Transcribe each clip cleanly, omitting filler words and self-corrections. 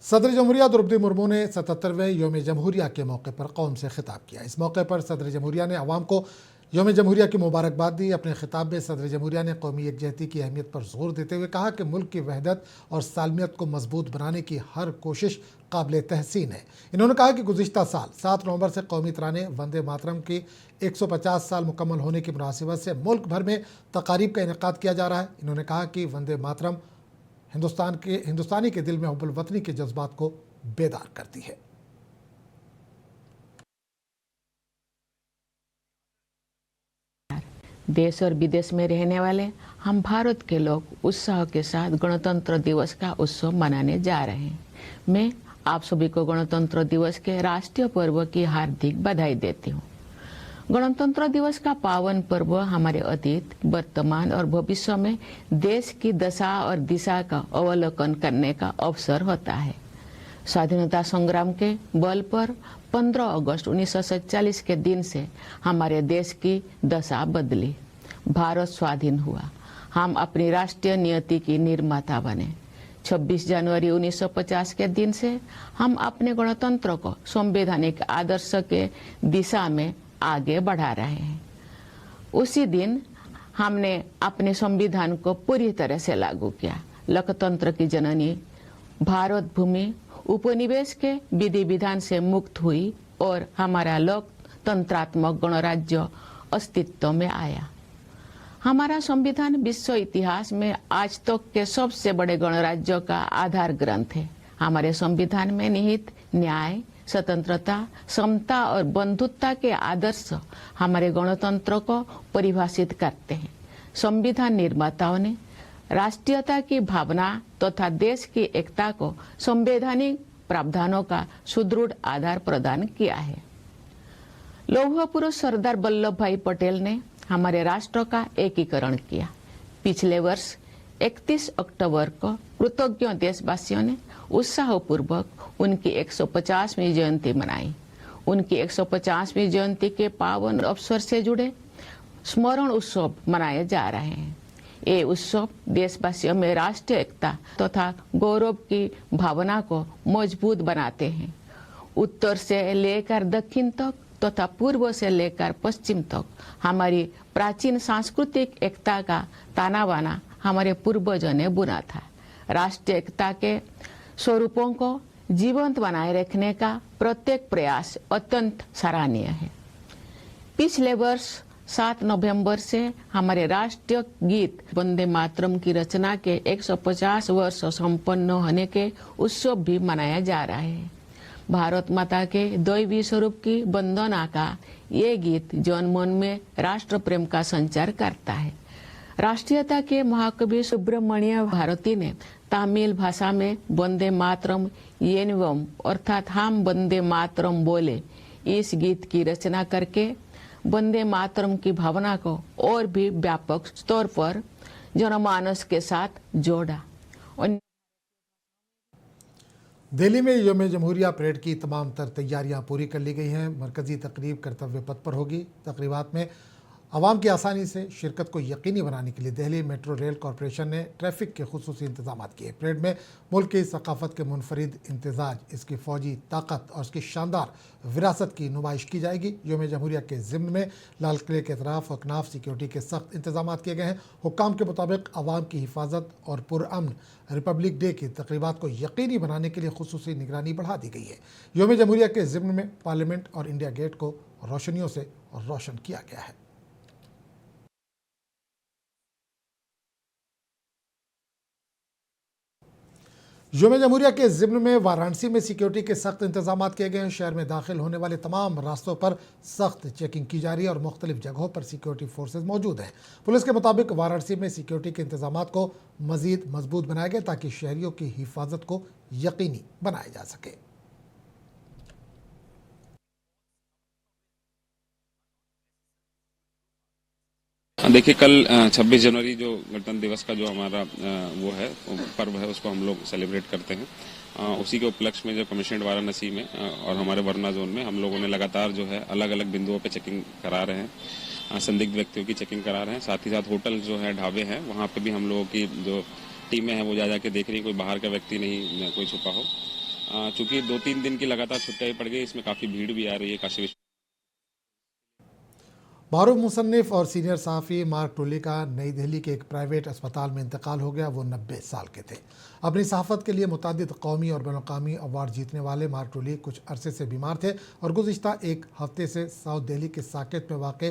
सदर जमहूरिया द्रौपदी मुर्मू ने 77वें योम जमहूरिया के मौके पर कौम से खिताब किया। इस मौके पर सदर जमहूरिया ने अवाम को योम जमहूरिया की मुबारकबाद दी। अपने खिताब में सदर जमहूरिया ने कौमी यकजहती की अहमियत पर जोर देते हुए कहा कि मुल्क की वहदत और सालमियत को मजबूत बनाने की हर कोशिश काबिल तहसीन है। इन्होंने कहा कि गुज़िश्ता साल 7 नवंबर से कौमी तराने वंदे मातरम की 150 साल मुकम्मल होने की मुनासिबत से मुल्क भर में तकारीब का इनेकाद किया जा रहा है। इन्होंने कहा कि वंदे मातरम हिंदुस्तानी के दिल में हुब्बुल वतनी के जज्बात को बेदार करती है। देश और विदेश में रहने वाले हम भारत के लोग उत्साह के साथ गणतंत्र दिवस का उत्सव मनाने जा रहे हैं। मैं आप सभी को गणतंत्र दिवस के राष्ट्रीय पर्व की हार्दिक बधाई देती हूँ। गणतंत्र दिवस का पावन पर्व हमारे अतीत, वर्तमान और भविष्य में देश की दशा और दिशा का अवलोकन करने का अवसर होता है। स्वाधीनता संग्राम के बल पर 15 अगस्त 1947 के दिन से हमारे देश की दशा बदली। भारत स्वाधीन हुआ। हम अपनी राष्ट्रीय नियति की निर्माता बने। 26 जनवरी 1950 के दिन से हम अपने गणतंत्र को संवैधानिक आदर्श के दिशा में आगे बढ़ा रहे हैं। उसी दिन हमने अपने संविधान को पूरी तरह से लागू किया। लोकतंत्र की जननी भारत भूमि उपनिवेश के विधि विधान से मुक्त हुई और हमारा लोकतंत्रात्मक गणराज्य अस्तित्व में आया। हमारा संविधान विश्व इतिहास में आज तक के सबसे बड़े गणराज्यों का आधार ग्रंथ है। हमारे संविधान में निहित न्याय, स्वतंत्रता, समता और बंधुत्व के आदर्श हमारे गणतंत्र को परिभाषित करते हैं। संविधान निर्माताओं ने राष्ट्रीयता की भावना तथा देश की एकता को संवैधानिक प्रावधानों का सुदृढ़ आधार प्रदान किया है। लौह पुरुष सरदार वल्लभ भाई पटेल ने हमारे राष्ट्र का एकीकरण किया। पिछले वर्ष 31 अक्टूबर को कृतज्ञ देशवासियों ने उत्साहपूर्वक उनकी 150वीं जयंती मनाई। उनकी 150वीं जयंती के पावन अवसर से जुड़े स्मरण उत्सव मनाए जा रहे हैं। ये उत्सव देशवासियों में राष्ट्रीय एकता तथा गौरव की भावना को मजबूत बनाते हैं। उत्तर से लेकर दक्षिण तक तथा पूर्व से लेकर पश्चिम तक हमारी प्राचीन सांस्कृतिक एकता का ताना बाना हमारे पूर्वजों ने बुना था। राष्ट्रीय एकता के स्वरूपों को जीवंत बनाए रखने का प्रत्येक प्रयास अत्यंत सराहनीय है। पिछले वर्ष 7 नवंबर से हमारे राष्ट्रीय गीत वंदे मातरम की रचना के 150 वर्ष संपन्न होने के उत्सव भी मनाया जा रहा है। भारत माता के दैवी स्वरूप की वंदना का ये गीत जन मन में राष्ट्र प्रेम का संचार करता है। राष्ट्रीयता के महाकवि सुब्रमण्य भारती ने तमिल भाषा में वंदे मातरम येनवम अर्थात हम वंदे मातरम बोले इस गीत की रचना करके वंदे मातरम की भावना को और भी व्यापक स्तर पर जनमानस के साथ जोड़ा। दिल्ली में योम जमहूरिया परेड की तमाम तर तैयारियां पूरी कर ली गई हैं। मरकजी तकरीब कर्तव्य पथ पर होगी। तकरीबात में आवाम की आसानी से शिरकत को यकीनी बनाने के लिए दिल्ली मेट्रो रेल कॉरपोरेशन ने ट्रैफिक के खुसूसी इंतजाम किए। परेड में मुल्क की सकाफत के मुनफरिद इम्तिजाज, इसकी फ़ौजी ताकत और उसकी शानदार विरासत की नुमाइश की जाएगी। योम जमहूरिया के ज़िम्न में लाल किले के अतराफ़ और कनाफ सिक्योरिटी के सख्त इंतजाम किए गए हैं। हुक्काम के मुताबिक आवाम की हिफाजत और पुरअमन रिपब्लिक डे की तकरीबात को यकीनी बनाने के लिए खुसूसी निगरानी बढ़ा दी गई है। योम जमहूरिया के ज़िम्न में पार्लियामेंट और इंडिया गेट को रोशनियों से रोशन किया गया है। योम जमहूरिया के ज़िम्न में वाराणसी में सिक्योरिटी के सख्त इंतजाम किए गए हैं। शहर में दाखिल होने वाले तमाम रास्तों पर सख्त चेकिंग की जा रही है और मुख्तलिफ जगहों पर सिक्योरिटी फोर्सेज मौजूद हैं। पुलिस के मुताबिक वाराणसी में सिक्योरिटी के इंतजाम को मज़ीद मजबूत बनाया गया ताकि शहरियों की हिफाजत को यकीनी बनाया जा सके। देखिए, कल 26 जनवरी जो गणतंत्र दिवस का जो हमारा वो है पर्व है, उसको हम लोग सेलिब्रेट करते हैं। उसी के उपलक्ष्य में जो कमिश्नरेट वाराणसी में और हमारे वरुणा जोन में हम लोगों ने लगातार जो है अलग अलग बिंदुओं पे चेकिंग करा रहे हैं। संदिग्ध व्यक्तियों की चेकिंग करा रहे हैं। साथ ही साथ होटल जो है, ढाबे हैं, वहाँ पे भी हम लोगों की जो टीमें हैं वो जा जाके देख रही हैं कोई बाहर का व्यक्ति नहीं कोई छुपा हो। चूंकि 2-3 दिन की लगातार छुट्टियां पड़ गई, इसमें काफ़ी भीड़ भी आ रही है काशी विश्व। मारूफ मुसन्निफ और सीनियर सहाफ़ी मार्क टोली का नई दिल्ली के एक प्राइवेट अस्पताल में इंतकाल हो गया। वो 90 साल के थे। अपनी सहाफ़त के लिए मुतादिद कौमी और बैनुल-अक़वामी अवार्ड जीतने वाले मार्क टोली कुछ अरसे से बीमार थे और गुज़िश्ता एक हफ्ते से साउथ दिल्ली के साकेत में वाक़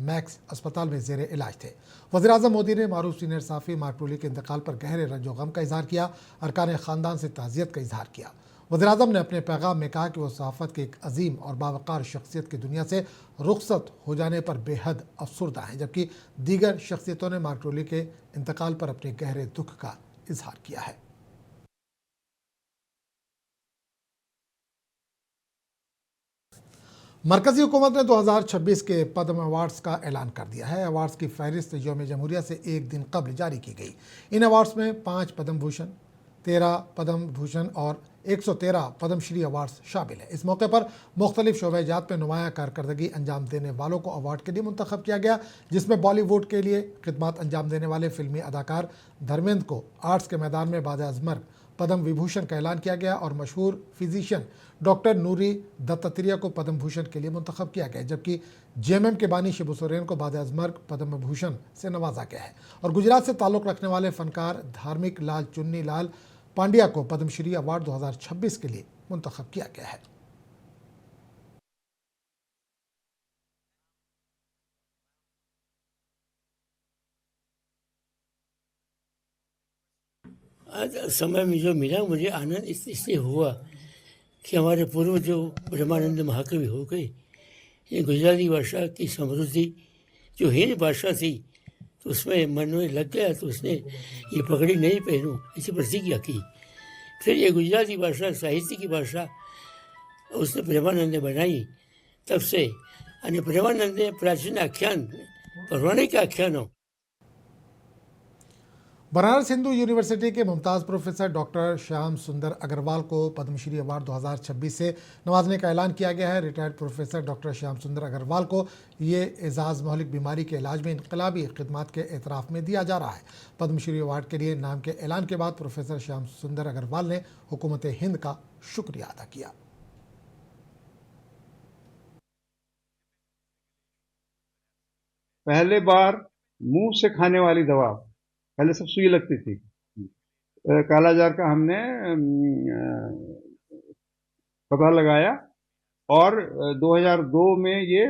मैक्स अस्पताल में ज़ेर इलाज थे। वज़ीर-ए-आज़म मोदी ने मारूफ सीनियर सहाफ़ी मार्क टोली के इंतकाल पर गहरे रंजो गम का इजहार किया। अरकान ख़ानदान से ताज़ियत का इजहार किया। वज़ीर-ए-आज़म ने अपने पैगाम में कहा कि वो सहाफ़त की एक अजीम और बावक़ार शख्सियत की दुनिया से रुखसत हो जाने पर बेहद अफसुर्दा हैं, जबकि दीगर शख्सियतों ने मार्क टोली के इंतकाल पर अपने गहरे दुख का इजहार किया है। मरकजी हुकूमत ने 2026 के पद्म अवार्ड्स का ऐलान कर दिया है। अवार्ड्स की फहरिस्त यौम जमहूरिया से एक दिन कबल जारी की गई। इन अवार्ड्स में 5 पद्म भूषण, 13 पद्म भूषण और 113 पद्मश्री अवार्ड्स शामिल हैं। इस मौके पर मुख्तलिफ शोबेजात में नुमाया कारकर्दगी अंजाम देने वालों को अवार्ड के लिए मुंतखब किया गया, जिसमें बॉलीवुड के लिए खिदमत अंजाम देने वाले फिल्मी अदाकार धर्मेंद्र को आर्ट्स के मैदान में बाद-ए-अज़मर पद्म विभूषण का ऐलान किया गया और मशहूर फिजिशियन डॉक्टर नूरी दत्तात्रेय को पद्म भूषण के लिए मुंतखब किया गया, जबकि जेएमएम के बानी शिबू सोरेन को बाद-ए-अज़मर पद्म भूषण से नवाजा गया है और गुजरात से ताल्लुक़ रखने वाले फनकार धार्मिक लाल चुन्नी लाल पांड्या को पद्मश्री अवार्ड 2026 के लिए मुंतखब किया गया है। आज समय में जो मिला मुझे आनंद इससे हुआ कि हमारे पूर्व जो ब्रह्मानंद महाकवि हो गए, ये गुजराती भाषा की समृद्धि जो हिंद भाषा थी तो उसमें मन में लग गया, तो उसने ये पगड़ी नहीं पहनूं ऐसी प्रतिज्ञा की। फिर ये गुजराती भाषा साहित्य की भाषा उसने प्रेमानंद ने बनाई। तब से यानी प्रेमानंद ने प्राचीन आख्यान पौराणिक आख्यानों। बनारस हिंदू यूनिवर्सिटी के मुमताज़ प्रोफेसर डॉक्टर श्याम सुंदर अग्रवाल को पद्मश्री अवार्ड 2026 से नवाजने का ऐलान किया गया है। रिटायर्ड प्रोफेसर डॉक्टर श्याम सुंदर अग्रवाल को ये एजाज़ महलिक बीमारी के इलाज में इनकलाबी खिदमात के एतराफ़ में दिया जा रहा है। पद्मश्री अवार्ड के लिए नाम के ऐलान के बाद प्रोफेसर श्याम सुंदर अग्रवाल ने हुकूमत हिंद का शुक्रिया अदा किया। पहले बार मुंह से खाने वाली दवा, पहले सब सुई लगती थी, कालाजार का हमने पता लगाया और 2002 में ये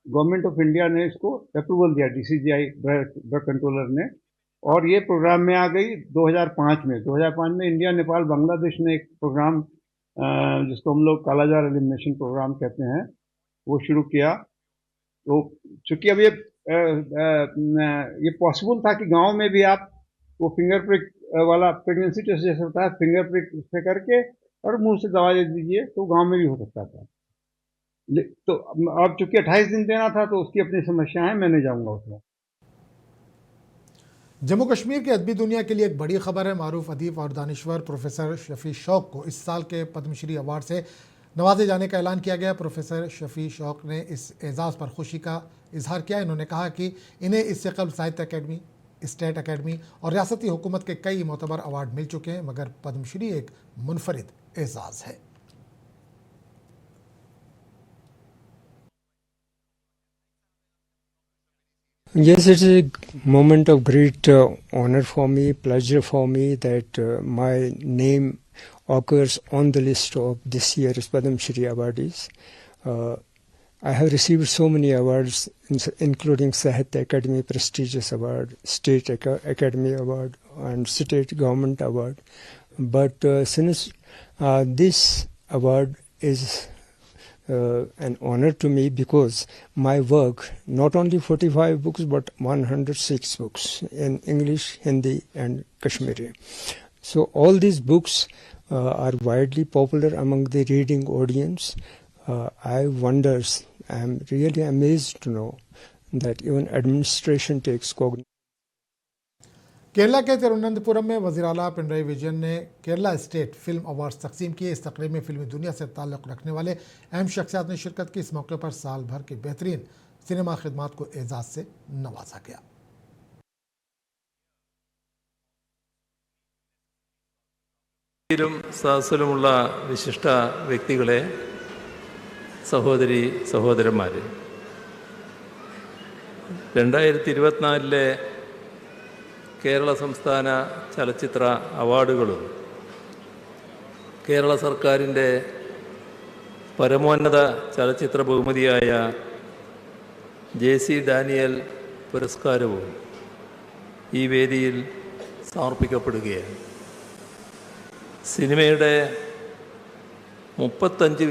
गवर्नमेंट ऑफ इंडिया ने इसको अप्रूवल दिया, डीसीजीआई ड्रग कंट्रोलर ने, और ये प्रोग्राम में आ गई 2005 में। 2005 में इंडिया, नेपाल, बांग्लादेश ने एक प्रोग्राम जिसको हम लोग कालाजार एलिमिनेशन प्रोग्राम कहते हैं वो शुरू किया। तो चूंकि अब ये पॉसिबल था कि गांव में भी आप वो फिंगर प्रिक वाला प्रेगनेंसी टेस्ट जैसे होता है, फिंगर प्रिक से करके और मुंह से दवा दे दीजिए, तो गांव में भी हो सकता था। तो अब चूंकि 28 दिन देना था तो उसकी अपनी समस्या है, मैं नहीं जाऊंगा उसमें। जम्मू कश्मीर की अदबी दुनिया के लिए एक बड़ी खबर है। मारूफ अदीब और दानिश्वर प्रोफेसर शफी शौक को इस साल के पद्मश्री अवार्ड से नवाजे जाने का ऐलान किया गया। प्रोफेसर शफी शौक ने इस एजाज़ पर खुशी का इजहार किया। इन्होंने कहा कि इन्हें इससे कबल साहित्य अकेडमी, स्टेट अकेडमी और रियासती हुकूमत के कई मोतबर अवार्ड मिल चुके हैं, मगर पद्मश्री एक मुनफरिद एजाज़ है। Yes, it's a moment of great honor for me, pleasure for me that my name occurs on the list of this year's Padma Shri awardees. I have received so many awards, including Sahitya Academy Prestigious Award, State Academy Award, and State Government Award. But since this award is an honor to me because my work, not only 45 books but 106 books in English, Hindi and Kashmiri. So all these books are widely popular among the reading audience. I am really amazed to know that even administration takes cognizance. Kerala के तिरुवनंतपुरम में वज़ीर आला पिनराई विजयन ने Kerala state film awards तकसीम किए। इस तकरीब में फिल्मी दुनिया से ताल्लुक़ रखने वाले अहम शख्सियात ने शिरकत की। इस मौके पर साल भर की बेहतरीन सिनेमा खिदमात को एजाज़ से नवाजा गया। ിലും സദസ്സിലുമുള്ള വിശിഷ്ട വ്യക്തികളെ, സഹോദരി സഹോദരന്മാർ, 2024 കേരള സംസ്ഥാന ചലച്ചിത്ര അവാർഡുകളും കേരള സർക്കാരിൻ്റെ പരമോന്നത ചലച്ചിത്ര ബഹുമതിയായ JC ഡാനിയൽ പുരസ്കാരവും ഈ വേദിയിൽ സമർപ്പിക്കപ്പെടുകയാണ്. സിനിമയുടെ 35